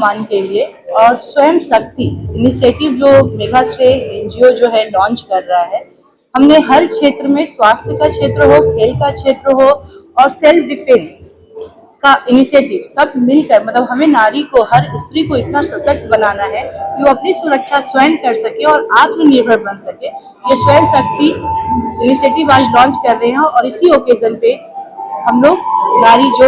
सम्मान के लिए और स्वयं शक्ति इनिशिएटिव जो मेघाश्रेय एनजीओ जो है लॉन्च कर रहा है। हमने हर क्षेत्र में, स्वास्थ्य का क्षेत्र हो, खेल का क्षेत्र हो और सेल्फ डिफेंस का इनिशिएटिव सब मिलकर, मतलब हमें नारी को, हर स्त्री को इतना सशक्त बनाना है कि वो अपनी सुरक्षा स्वयं कर सके और आत्मनिर्भर बन सके। ये स्वयं शक्ति इनिशिएटिव आज लॉन्च कर रहे हैं और इसी ओकेजन पे हम लोग नारी जो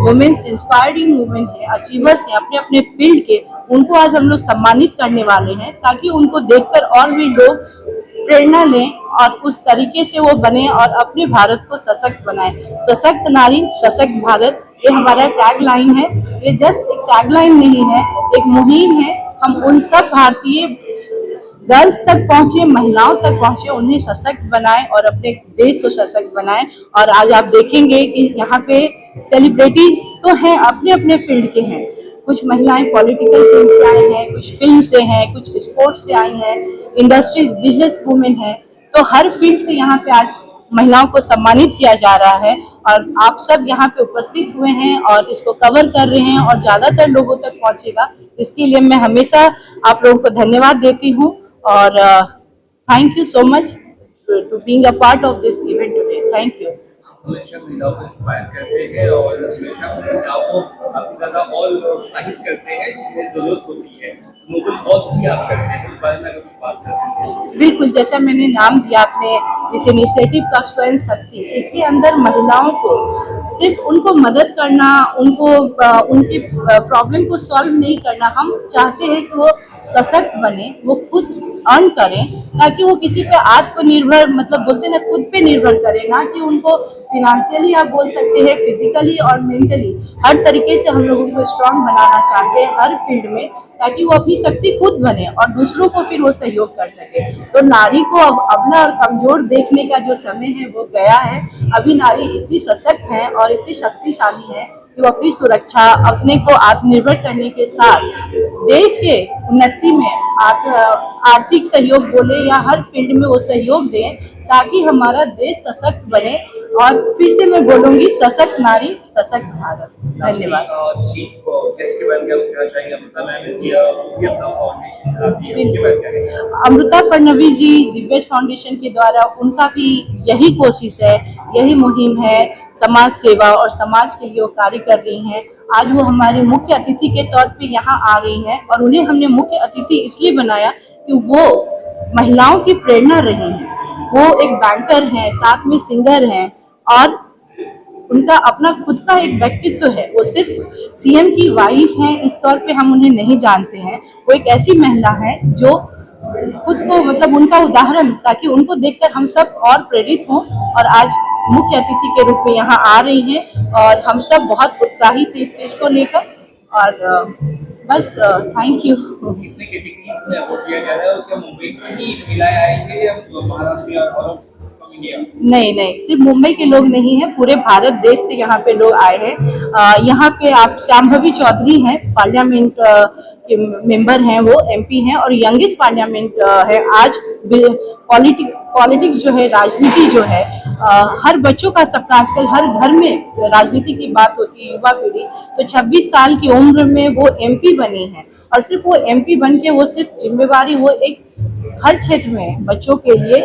वुमेन्स इंस्पायरिंग वुमेन है, अचीवर्स हैं अपने अपने फील्ड के, उनको आज हम लोग सम्मानित करने वाले हैं ताकि उनको देखकर और भी लोग प्रेरणा लें और उस तरीके से वो बने और अपने भारत को सशक्त बनाएं। सशक्त नारी सशक्त भारत, ये हमारा टैग लाइन है। ये जस्ट एक टैग लाइन नहीं है, एक मुहिम है। हम उन सब भारतीय गर्ल्स तक पहुंचे, महिलाओं तक पहुंचे, उन्हें सशक्त बनाएं और अपने देश को सशक्त बनाएं। और आज आप देखेंगे कि यहाँ पे सेलिब्रिटीज तो हैं, अपने अपने फील्ड के हैं। कुछ महिलाएं पॉलिटिकल फील्ड से आई हैं, कुछ फिल्म से हैं, कुछ स्पोर्ट्स से आई हैं, इंडस्ट्रीज, बिजनेस वुमेन है। तो हर फील्ड से यहाँ पे आज महिलाओं को सम्मानित किया जा रहा है और आप सब यहाँ पे उपस्थित हुए हैं और इसको कवर कर रहे हैं और ज्यादातर लोगों तक पहुंचेगा। इसके लिए मैं हमेशा आप लोगों को धन्यवाद देती हूँ और thank you so much to being a part of this event today. Thank you. हमेशा महिलाओं को इंस्पायर करते हैं और हमेशा महिलाओं को काफी ज्यादा और प्रोत्साहित करते हैं जिन्हें जरूरत होती है। नोबल कॉज भी आप करते हैं, इस बारे में अगर कुछ बात कर सकें। बिल्कुल, जैसा मैंने नाम दिया आपने इस इनिशिएटिव का स्वयं शक्ति, इसके अंदर महिलाओं को सिर्फ उनको मदद करना, उनको उनकी प्रॉब्लम को सॉल्व नहीं करना, हम चाहते हैं कि वो सशक्त बने, वो खुद अर्न करें ताकि वो किसी पे आत्मनिर्भर, मतलब बोलते हैं ना, खुद पे निर्भर करें, ना कि उनको फिनेंशियली आप बोल सकते हैं, फिजिकली और मेंटली हर तरीके से हम लोगों को स्ट्रांग बनाना चाहते हैं हर फील्ड में, ताकि वो अपनी शक्ति खुद बने और दूसरों को फिर वो सहयोग कर सके। तो नारी को अब अबला और कमजोर देखने का जो समय है वो गया है। अभी नारी इतनी सशक्त है और इतनी शक्तिशाली है कि वो अपनी सुरक्षा, अपने को आत्मनिर्भर करने के साथ देश के उन्नति में आर्थिक सहयोग बोले या हर फील्ड में वो सहयोग दें ताकि हमारा देश सशक्त बने। और फिर से मैं बोलूंगी, सशक्त नारी सशक्त भारत। धन्यवाद। चीफ गेस्ट के बारे में क्या पूछना चाहिए? अमृता मैम भी अपना फाउंडेशन चलाती है, उनके बारे में क्या कहेंगे? अमृता फडणवीस जी दिव्यज फाउंडेशन के द्वारा, उनका भी यही कोशिश है, यही मुहिम है, समाज सेवा और समाज के लिए वो कार्य कर रही हैं। आज वो हमारे मुख्य अतिथि के तौर पे यहाँ आ रही हैं और उन्हें हमने मुख्य अतिथि इसलिए बनाया कि वो महिलाओं की प्रेरणा रही हैं। वो एक बैंकर हैं, साथ में सिंगर हैं और उनका अपना खुद का एक व्यक्तित्व है। वो सिर्फ सीएम की वाइफ हैं इस तौर पे हम उन्हें नहीं जानते हैं। वो एक ऐसी महिला है जो खुद को, मतलब उनका उदाहरण, ताकि उनको देखकर हम सब और प्रेरित हों और आज मुख्य अतिथि के रूप में यहाँ आ रही हैं और हम सब बहुत उत्साहित हैं इस चीज को लेकर। और बस थैंक यू। कितने कैटेगरीज में अवार्ड दिया जा रहा है और क्या मुंबई से ही महिलाएं आई हैं या महाराष्ट्र और इंडिया? नहीं, सिर्फ मुंबई के लोग नहीं हैं, पूरे भारत देश से यहाँ पे लोग आए हैं। यहाँ पे आप श्यामभवी चौधरी हैं, पार्लियामेंट के मेंबर हैं, वो एमपी हैं और यंगेस्ट पार्लियामेंट है। आज पॉलिटिक्स जो है, राजनीति जो है, हर बच्चों का सपना, आजकल हर घर में राजनीति की बात होती है, युवा पीढ़ी। तो 26 साल की उम्र में वो एमपी बनी है और सिर्फ वो एमपी बन के वो सिर्फ जिम्मेवारी, वो एक हर क्षेत्र में बच्चों के लिए,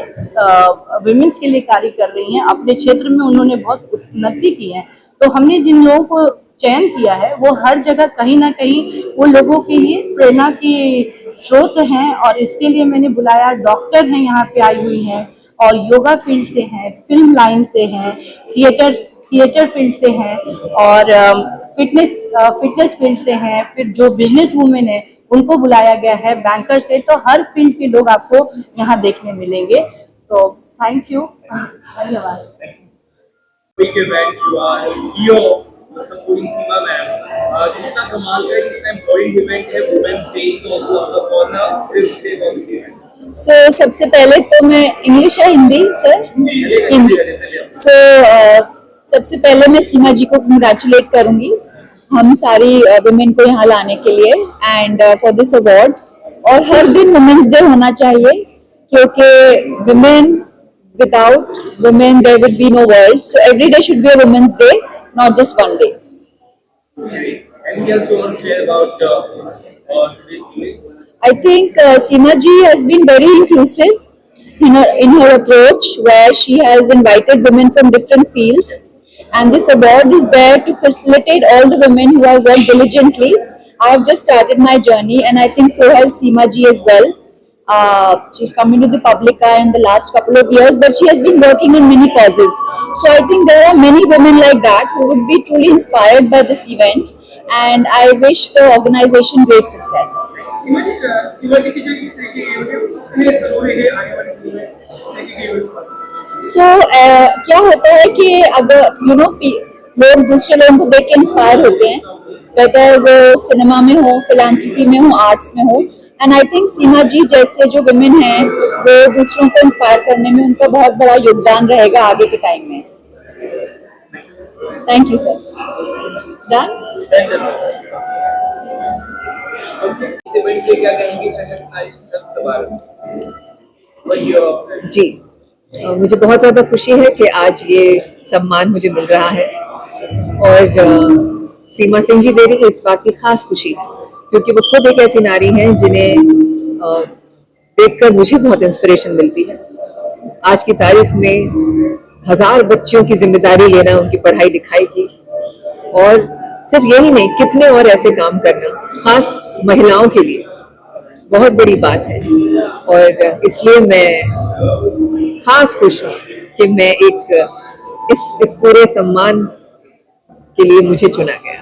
विमेंस के लिए कार्य कर रही हैं। अपने क्षेत्र में उन्होंने बहुत उन्नति की है। तो हमने जिन लोगों को चयन किया है वो हर जगह कहीं ना कहीं वो लोगों के लिए प्रेरणा की स्रोत हैं और इसके लिए मैंने बुलाया। डॉक्टर हैं यहाँ पे आई हुई हैं और योगा फील्ड से हैं, फिल्म लाइन से हैं, थिएटर फील्ड से हैं और फिटनेस फील्ड से हैं। फिर जो बिजनेस वुमेन है उनको बुलाया गया है, बैंक से। तो हर फील्ड के लोग आपको यहाँ देखने मिलेंगे। तो थैंक यू, धन्यवाद। सीमा मैम, जितना कमाल का, जितना इम्पोर्टेंट इवेंट है वुमेन्स डे, सो सबसे पहले तो मैं इंग्लिश या हिंदी सर? हिंदी। सबसे पहले मैं सीमा जी को कंग्रेचुलेट करूंगी हम सारी वुमेन को यहाँ लाने के लिए एंड फॉर दिस अवार्ड। और हर दिन वुमेन्स डे होना चाहिए क्योंकि women, without women there would be no world, so every day should be a women's day, not just one day. Anything else you want to share about today's event? I think Seema ji has been very inclusive in her approach, where she has invited women from different fields, and this award is there to facilitate all the women who have worked diligently. I have just started my journey, and I think so has Seema ji as well. She's come into the public eye in the last couple of years, but she has been working on many causes. So I think there are many women like that who would be truly inspired by this event, and I wish the organization great success. Shivaji की जो इस तरह के event है उसके लिए जरूरी है आने वाले दिनों में इस तरह के इवेंट्स पर। सो क्या होता है कि अगर लोग दूसरे लोगों को देख के इंस्पायर होते हैं, वेदर वो सिनेमा में हो, फिलांथ्रपी में हो, आर्ट्स में हो, एंड आई थिंक सीमा जी जैसे जो विमेन हैं वो दूसरों को इंस्पायर करने में उनका बहुत बड़ा योगदान रहेगा आगे के टाइम में। Thank you sir. डन। इस इवेंट के क्या कहेंगे सशक्त नारी सशक्त भारत? जी, मुझे बहुत ज़्यादा खुशी है कि आज ये सम्मान मुझे मिल रहा है, और सीमा सिंह जी दे रही है इस बात की खास खुशी, क्योंकि वो खुद एक ऐसी नारी हैं जिन्हें देखकर मुझे बहुत इंस्पिरेशन मिलती है। आज की तारीख में 1000 बच्चों की जिम्मेदारी लेना, उनकी पढ़ाई लिखाई की, और सिर्फ यही नहीं, कितने और ऐसे काम करना, खास महिलाओं के लिए बहुत बड़ी बात है। और इसलिए मैं खास खुश हूँ कि मैं इस पूरे सम्मान के लिए मुझे चुना गया।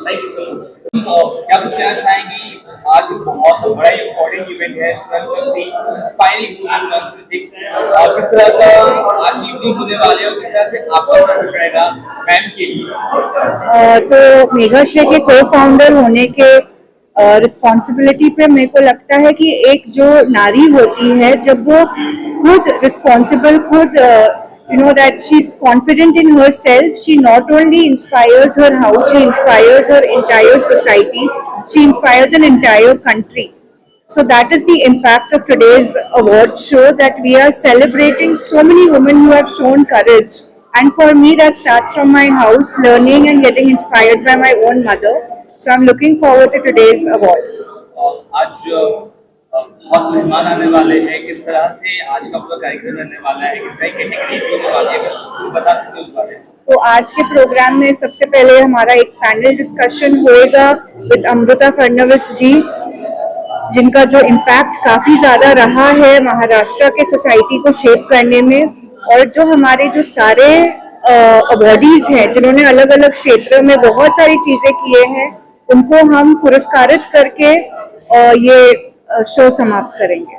Thank you so much. क्या कुछ कहना चाहेंगी? आज बहुत बड़ा इम्पोर्टेंट इवेंट है, इंस्पायरिंग वुमेन मंथ 6। किस तरह का आज इवनिंग होने वाले हो, किस तरह से आपका सफर रहेगा मैम के लिए? तो मेघाश्रेय के को फाउंडर होने के रिस्पॉन्सिबिलिटी पे मेरे को लगता है कि एक जो नारी होती है, जब वो खुद रिस्पॉन्सिबल, खुद you know that she's confident in herself, she not only inspires her house, she inspires her entire society, she inspires an entire country. So that is the impact of today's award show, that we are celebrating so many women who have shown courage, and for me that starts from my house, learning and getting inspired by my own mother. So I'm looking forward to today's award. आज बहुत मेहमान आने वाले हैं, किस तरह से आज का पूरा कार्यक्रम रहने वाला है, किस तरह की कैटेगरीज होने वाली है, कुछ बता सकते हो उस बारे में? तो आज के प्रोग्राम में सबसे पहले हमारा एक पैनल डिस्कशन होएगा विद अमृता फडणवीस जी, जिनका जो इम्पैक्ट काफ़ी ज़्यादा रहा है महाराष्ट्र के सोसाइटी को शेप करने में, और जो हमारे जो सारे अवॉर्डीज हैं जिन्होंने अलग अलग क्षेत्र में बहुत सारी चीज़ें किए हैं, उनको हम पुरस्कारित करके ये शो समाप्त करेंगे।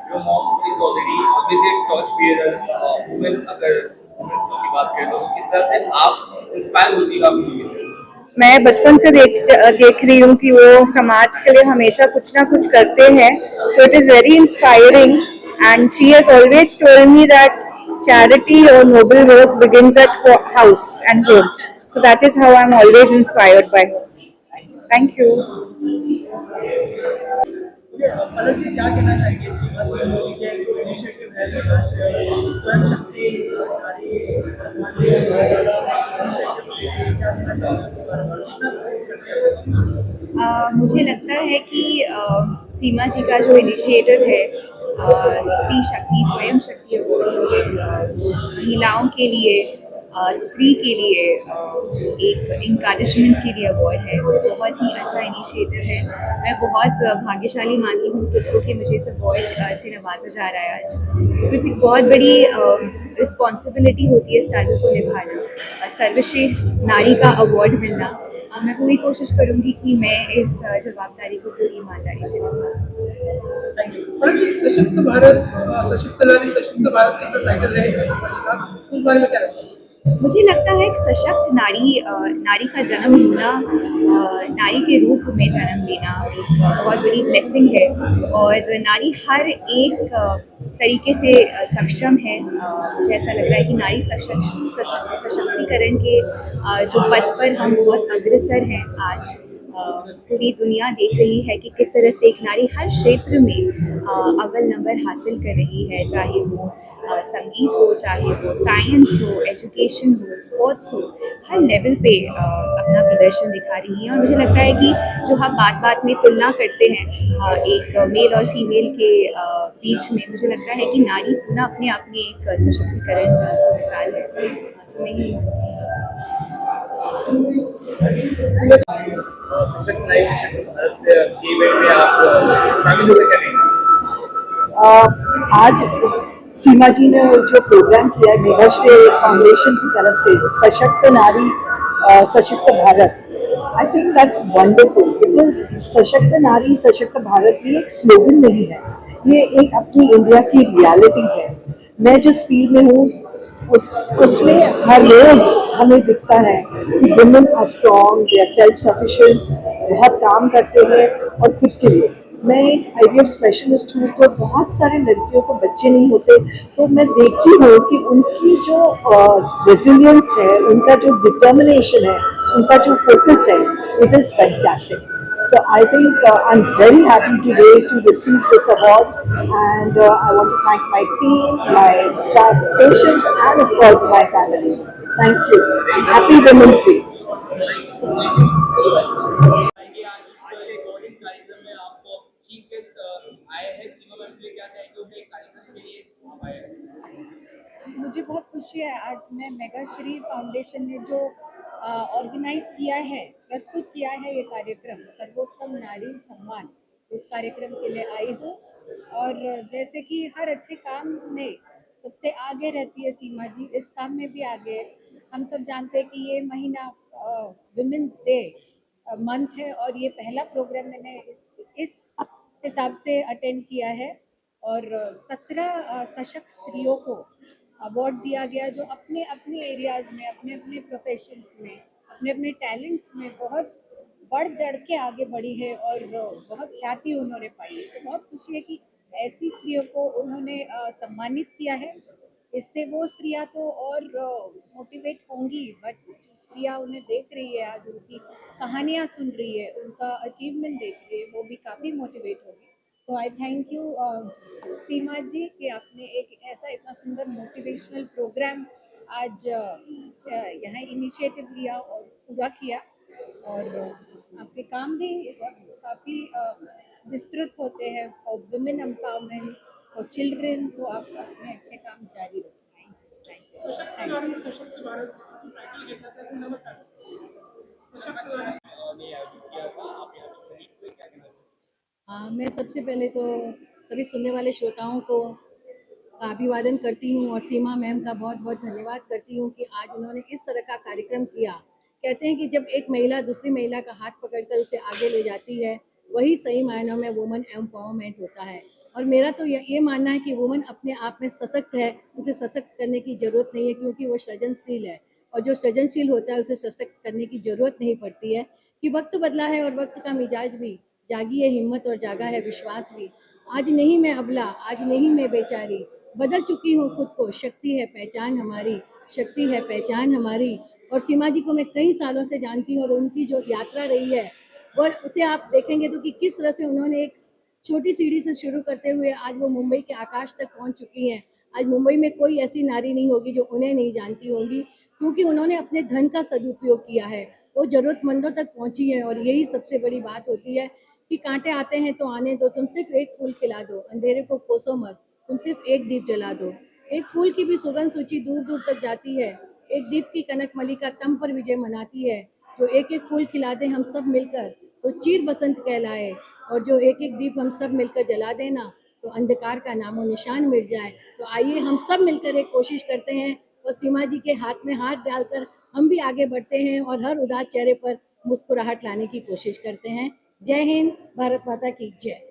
मैं बचपन से देख रही हूँ कि वो समाज के लिए हमेशा कुछ ना कुछ करते हैं, तो it is very inspiring, and she has always told me that charity or noble work begins at house and home. So that is how I'm always inspired by her. Thank you. अलग जी क्या कहना चाहेंगे सीमा सिंह जी के जो initiative है, स्वयं शक्ति नारी सम्मान के इनिशिएटिव है, क्या कहना चाहेंगे, कितना सपोर्ट करते हैं? मुझे लगता है कि सीमा जी का जो इनिशिएटिव है, स्त्री शक्ति स्वयं शक्ति अवार्ड जो है, महिलाओं के लिए, स्त्री के लिए जो एक इंकरेजमेंट के लिए अवार्ड है, वो बहुत ही अच्छा इनिशिएटिव है। मैं बहुत भाग्यशाली मानती हूँ खुद को कि मुझे इस अवार्ड से नवाजा जा रहा है आज, क्योंकि एक बहुत बड़ी रिस्पॉन्सिबिलिटी होती है इस टाइटल को निभाना, सर्वश्रेष्ठ नारी का अवार्ड मिलना। मैं पूरी कोशिश करूंगी कि मैं इस जवाबदारी को पूरी ईमानदारी से निभाऊं। Thank you. अलग जी, सशक्त भारत, सशक्त नारी सशक्त भारत का जो टाइटल है उस बारे में क्या लगता है? मुझे लगता है कि सशक्त नारी का जन्म होना, नारी के रूप में जन्म लेना एक बहुत बड़ी ब्लेसिंग है, और नारी हर एक तरीके से सक्षम है। मुझे ऐसा लग रहा है कि नारी सशक्तिकरण के जो पथ पर हम बहुत अग्रसर हैं आज, पूरी दुनिया देख रही है कि किस तरह से एक नारी हर क्षेत्र में अव्वल नंबर हासिल कर रही है, चाहे वो संगीत हो, चाहे वो साइंस हो, एजुकेशन हो, स्पोर्ट्स हो, हर लेवल पे अपना प्रदर्शन दिखा रही है। और मुझे लगता है कि जो हम बात बात में तुलना करते हैं एक मेल और फीमेल के बीच में, मुझे लगता है कि नारी होना अपने आप में एक सशक्तिकरण की मिसाल है। सो नहीं सशक्त नारी सशक्त भारत के इवेंट में आप शामिल होकर कर रही हैं। आज सीमा जी ने जो प्रोग्राम किया है मेघाश्री फाउंडेशन की तरफ से, सशक्त नारी सशक्त Bharat, I think that's wonderful, because सशक्त नारी सशक्त भारत ये एक स्लोगन नहीं है, ये एक अपनी इंडिया की रियलिटी है। मैं जिस फील्ड में हूँ उसमें हर रोज हमें दिखता है कि women are strong, they are self sufficient, बहुत काम करते हैं और खुद के लिए। मैं एक IVF स्पेशलिस्ट हूँ, तो बहुत सारे लड़कियों को बच्चे नहीं होते, तो मैं देखती हूँ कि उनकी जो रेजिलियंस है, उनका जो डिटर्मिनेशन है, उनका जो फोकस है, it is fantastic. So I think I'm very happy today to receive this award, and I want to thank my team, my patients, and of course my family. Thank you. Happy Women's Day. मुझे बहुत खुशी है, आज मैं मेघाश्री foundation ने जो organise किया है, प्रस्तुत किया है ये कार्यक्रम सर्वोत्तम नारी सम्मान, इस कार्यक्रम के लिए आई हूँ। और जैसे कि हर अच्छे काम में सबसे आगे रहती है सीमा जी, इस काम में भी आगे। हम सब जानते हैं कि ये महीना विमेंस डे मंथ है, और ये पहला प्रोग्राम मैंने इस हिसाब से अटेंड किया है। और 17 सशक्त स्त्रियों को अवार्ड दिया गया, जो अपने अपने एरियाज़ में, अपने अपने प्रोफेशंस में, अपने अपने टैलेंट्स में बहुत बढ़ चढ़ के आगे बढ़ी है और बहुत ख्याति उन्होंने पाई है। तो बहुत खुशी है कि ऐसी स्त्रियों को उन्होंने सम्मानित किया है। इससे वो स्त्रियां तो और मोटिवेट होंगी, बट स्त्रियां उन्हें देख रही है, आज उनकी कहानियाँ सुन रही है, उनका अचीवमेंट देख रही है, वो भी काफ़ी मोटिवेट होगी। तो आई थैंक यू सीमा जी कि आपने एक ऐसा इतना सुंदर मोटिवेशनल प्रोग्राम आज यहाँ इनिशिएटिव लिया और पूरा किया। और आपके काम भी काफ़ी विस्तृत होते हैं, और वुमेन एम्पावरमेंट और चिल्ड्रन, तो आप अपने अच्छे काम जारी रखें। मैं सबसे पहले तो सभी सुनने वाले श्रोताओं को अभिवादन करती हूँ और सीमा मैम का बहुत बहुत धन्यवाद करती हूँ कि आज उन्होंने इस तरह का कार्यक्रम किया। कहते हैं कि जब एक महिला दूसरी महिला का हाथ पकड़कर उसे आगे ले जाती है, वही सही मायनों में वुमेन एम्पावरमेंट होता है। और मेरा तो ये मानना है कि वुमेन अपने आप में सशक्त है, उसे सशक्त करने की ज़रूरत नहीं है, क्योंकि वो सृजनशील है, और जो सृजनशील होता है उसे सशक्त करने की ज़रूरत नहीं पड़ती है। कि वक्त बदला है और वक्त का मिजाज भी, जागी है हिम्मत और जागा है विश्वास भी। आज नहीं मैं अबला, आज नहीं मैं बेचारी, बदल चुकी हूँ खुद को, शक्ति है पहचान हमारी, शक्ति है पहचान हमारी। और सीमा जी को मैं कई सालों से जानती हूँ, और उनकी जो यात्रा रही है वो उसे आप देखेंगे तो कि किस तरह से उन्होंने एक छोटी सीढ़ी से शुरू करते हुए आज वो मुंबई के आकाश तक पहुँच चुकी हैं। आज मुंबई में कोई ऐसी नारी नहीं होगी जो उन्हें नहीं जानती होगी, क्योंकि उन्होंने अपने धन का सदुपयोग किया है, वो ज़रूरतमंदों तक पहुँची है। और यही सबसे बड़ी बात होती है कि कांटे आते हैं तो आने दो, तुम सिर्फ एक फूल खिला दो, अंधेरे को कोसो मत, तुम सिर्फ एक दीप जला दो। एक फूल की भी सुगंध सूची दूर दूर तक जाती है, एक दीप की कनक मलिका तम पर विजय मनाती है। जो एक एक फूल खिला दे हम सब मिलकर तो चीर बसंत कहलाए, और जो एक एक दीप हम सब मिलकर जला देना तो अंधकार का नामो निशान मिट जाए। तो आइए हम सब मिलकर एक कोशिश करते हैं, और सीमा जी के हाथ में हाथ डालकर हम भी आगे बढ़ते हैं और हर उदास चेहरे पर मुस्कुराहट लाने की कोशिश करते हैं। जय हिंद, भारत माता की जय।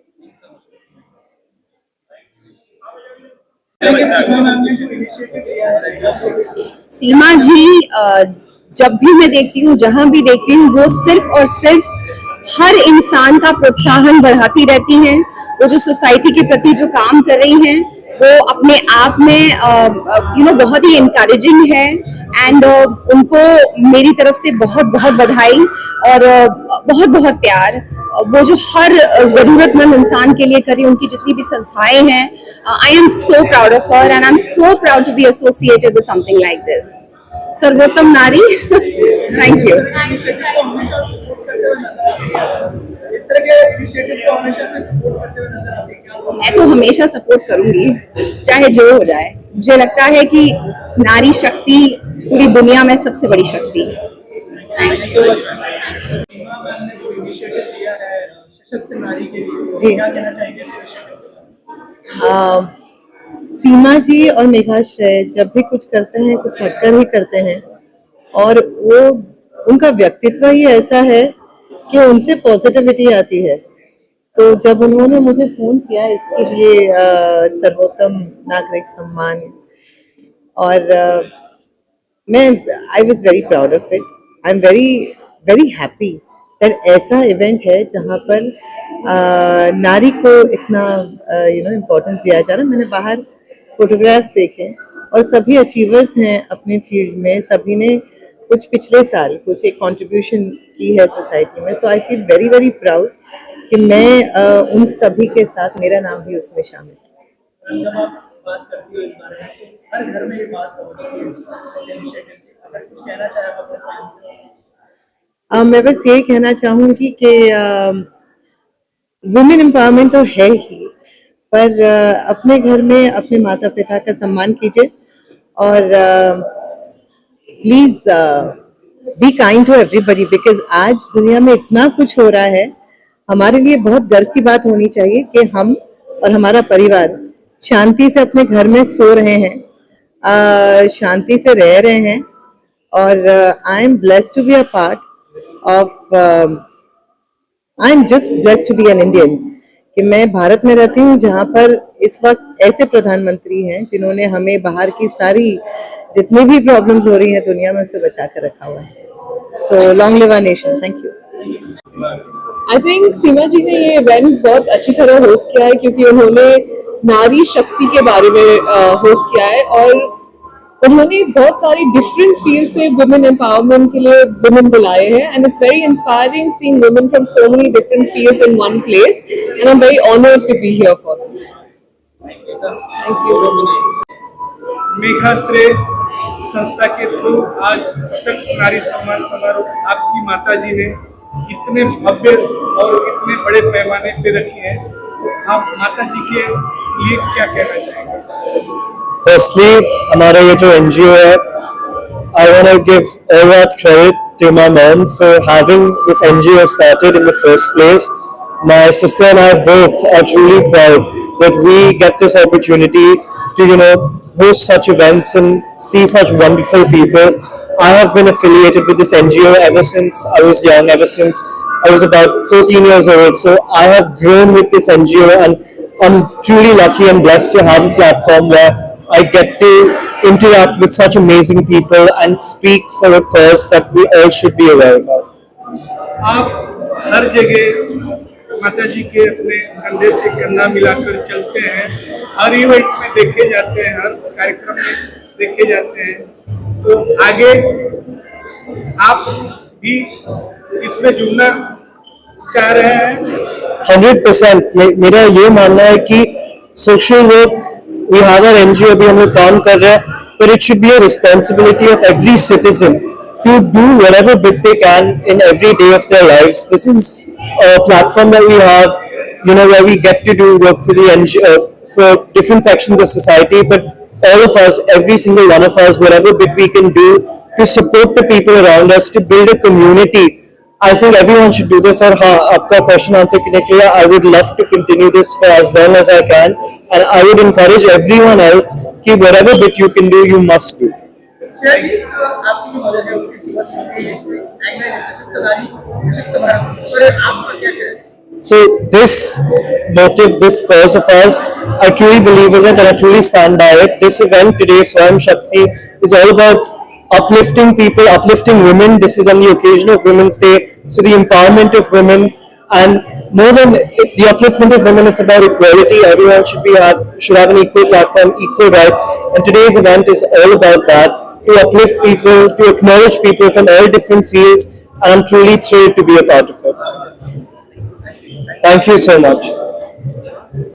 सीमा जी जब भी मैं देखती हूँ, जहाँ भी देखती हूँ, वो सिर्फ और सिर्फ हर इंसान का प्रोत्साहन बढ़ाती रहती हैं। वो जो सोसाइटी के प्रति जो काम कर रही हैं वो अपने आप में बहुत ही इनकरेजिंग है एंड उनको मेरी तरफ से बहुत बहुत बधाई और बहुत बहुत प्यार। वो जो हर जरूरतमंद इंसान के लिए करी, उनकी जितनी भी संस्थाएं हैं, I am so proud of her and I am so proud to be associated with something like this. सर्वोत्तम नारी। Thank you. इस तरह के इनिशिएटिव को हमेशा से सपोर्ट करते हुए नजर आते हैं क्या? मैं तो हमेशा सपोर्ट करूंगी, चाहे जो हो जाए। मुझे लगता है कि नारी शक्ति पूरी दुनिया में सबसे बड़ी शक्ति है। सीमा मैम ने जो इनिशिएटिव लिया है सशक्त नारी के लिए, जी। क्या कहना चाहेंगे इस initiative पे? सीमा जी और मेघाश्रय जब भी कुछ करते हैं कुछ हटकर ही करते हैं, और वो उनका व्यक्तित्व ही ऐसा है कि उनसे पॉजिटिविटी आती है। तो जब उन्होंने मुझे फोन किया इसके लिए सर्वोत्तम नागरिक सम्मान, और मैं I was very proud of it. I am very very happy that ऐसा इवेंट है जहाँ पर नारी को इतना इम्पोर्टेंस दिया जा रहा है। मैंने बाहर फोटोग्राफ्स देखे और सभी अचीवर्स हैं अपने फील्ड में, सभी ने कुछ पिछले साल कुछ एक कंट्रीब्यूशन की है सोसाइटी में। So I feel very very proud कि मैं उन सभी के साथ, मेरा नाम भी उसमें शामिल है। जब आप बात करती हो इस बारे में तो हर घर में ये बात पहुंचती है ऐसे इनिशिएटिव की। अगर कुछ कहना चाहे आप अपने फैंस से? मैं बस ये कहना चाहूँगी कि वुमेन एम्पावरमेंट तो है ही, पर अपने घर में अपने माता पिता का सम्मान कीजिए और please be kind to everybody, because आज दुनिया में इतना कुछ हो रहा है। हमारे लिए बहुत गर्व की बात होनी चाहिए कि हम और हमारा परिवार शांति से अपने घर में सो रहे हैं, शांति से रह रहे हैं, और I am blessed to be a part of, I am just blessed to be an Indian, कि मैं भारत में रहती हूँ जहाँ पर इस वक्त ऐसे प्रधानमंत्री हैं जिन्होंने हमें बाहर की सारी जितनी भी प्रॉब्लम्स हो रही हैं दुनिया में से बचा कर रखा हुआ है। So long live our nation. Thank you. I think Seema ji ने ये इवेंट बहुत अच्छी तरह होस्ट किया है, क्योंकि उन्होंने नारी शक्ति के बारे में होस्ट किया है और उन्होंने बहुत सारी डिफरेंट फील्ड से वुमेन एम्पावरमेंट के लिए वुमेन बुलाए हैं and it's very inspiring seeing women from so many different fields in one place and I am very honoured to be here for this. Thank you. Meghashrey संस्था के through आज सशक्त नारी सम्मान समारोह आपकी माता जी ने इतने भव्य और इतने बड़े पैमाने पे रखी है, आप माता जी के लिए क्या कहना चाहेंगे? Firstly, हमारा ये जो NGO है, I want to give all that credit to my mom for having this NGO started in the first place. My sister and I both are truly proud that we get this opportunity to, host such events and see such wonderful people. I have been affiliated with this NGO ever since I was young, ever since I was about 14 years old. So I have grown with this NGO and I'm truly lucky and blessed to have a platform where I get to interact with such amazing people and speak for a cause that we all should be aware about. आप हर जगह माता जी के अपने कंधे से कंधा मिलाकर चलते हैं, हर इवेंट में देखे जाते हैं, हर कार्यक्रम में देखे जाते हैं, तो आगे आप भी इसमें जुड़ना चाह रहे हैं? 100%। मेरा ये मानना है कि social work, we have our NGO, अभी हम लोग काम कर रहे हैं, but it should be a responsibility of every citizen to do whatever bit they can in every day of their lives. This is a platform that we have, where we get to do work for the NGO, for different sections of society, but all of us, every single one of us, whatever bit we can do to support the people around us, to build a community. I think everyone should do this. और हाँ, आपका question answer करने के लिए I would love to continue this for as long as I can, and I would encourage everyone else कि whatever bit you can do, you must do. आपकी जो मदद है उसकी सेवा करते हैं, एंगल है सशक्त नारी सशक्त भारत, और आप क्या करें? So this motive, this cause of ours, I truly believe in it and I truly stand by it. This event today, Swayam Shakti, is all about uplifting people, uplifting women. This is on the occasion of Women's Day, so the empowerment of women. And more than the upliftment of women, it's about equality. Everyone should have an equal platform, equal rights, and today's event is all about that, to uplift people, to acknowledge people from all different fields, and I'm truly thrilled to be a part of it. Thank you so much.